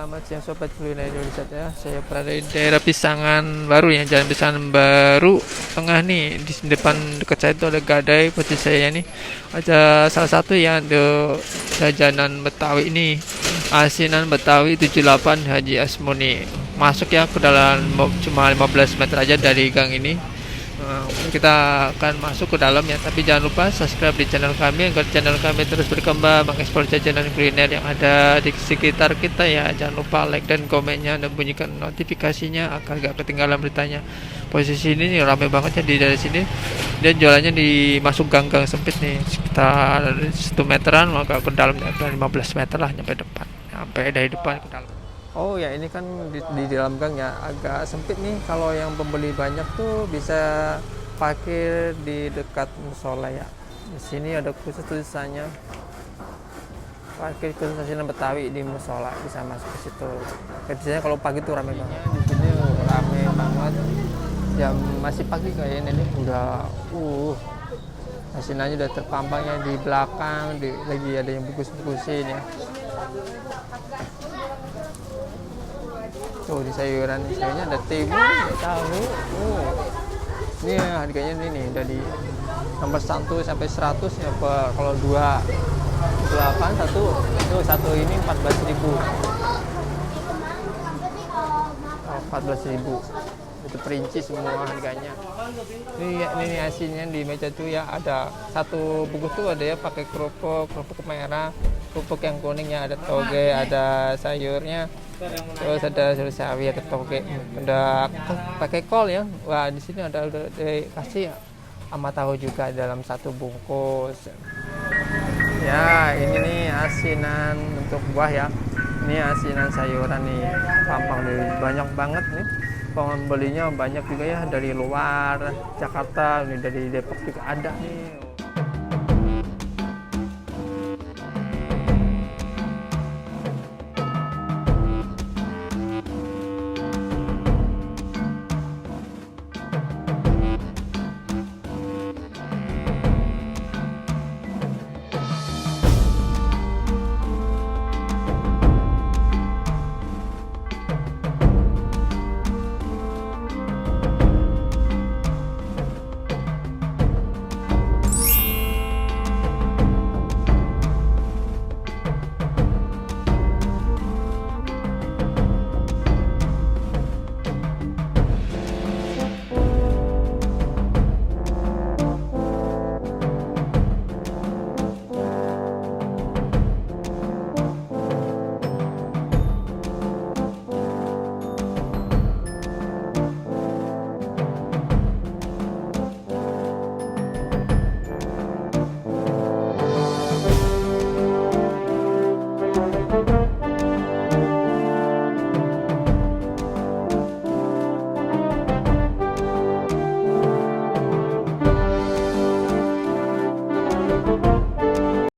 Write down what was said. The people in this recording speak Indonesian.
Selamat siang sobat kuliner Indonesia ya. Saya berada di daerah Pisangan Baru ya, Jalan Pisangan Baru tengah nih. Di depan dekat saya itu ada gadai seperti saya nih. Ada salah satu yang ada jajanan Betawi ini. Asinan Betawi 78 Haji Asmuni. Masuk ya ke dalam cuma 15 meter aja dari gang ini. Kita akan masuk ke dalam ya, tapi jangan lupa subscribe di channel kami agar channel kami terus berkembang mengekspor jajanan kuliner yang ada di sekitar kita ya. Jangan lupa like dan komennya dan bunyikan notifikasinya agar gak ketinggalan beritanya. Posisi ini nih, ramai banget ya dari sini, dan jualannya di masuk gang-gang sempit nih, sekitar 1 meteran, maka ke dalam 15 meter lah nyampe depan, sampai dari depan ke dalam. Oh ya, ini kan di dalam gang ya, agak sempit nih. Kalau yang pembeli banyak tuh bisa parkir di dekat musola ya. Di sini ada khusus tulisannya parkir khusus asinan Betawi di musola, bisa masuk ke situ. Biasanya kalau pagi tuh rame banget. Di sini rame banget. Jam masih pagi kayaknya nih, udah asinannya udah terpampangnya di belakang, lagi ada yang bungkus-bungkusin ya. Tuh di sayuran sayurnya ada timun, ada tahu. Ini ya, harganya ini nih dari nomor 1 sampai 100 ya. Kalau 28 satu ini 14.000. 14.000. Itu perinci semua harganya. Ini asinnya di meja tuh ya, ada satu bungkus tuh ada ya pakai kerupuk merah, kerupuk yang kuningnya ada toge, ada sayurnya. Terus ada sayur sawi, ada toge, ada pakai kol ya. Wah, di sini udah dikasih sama tahu juga dalam satu bungkus. Ya, ini nih asinan untuk buah ya. Ini asinan sayuran nih, pampang nih, banyak banget nih. Pembelinya banyak juga ya, dari luar Jakarta, ini dari Depok juga ada nih.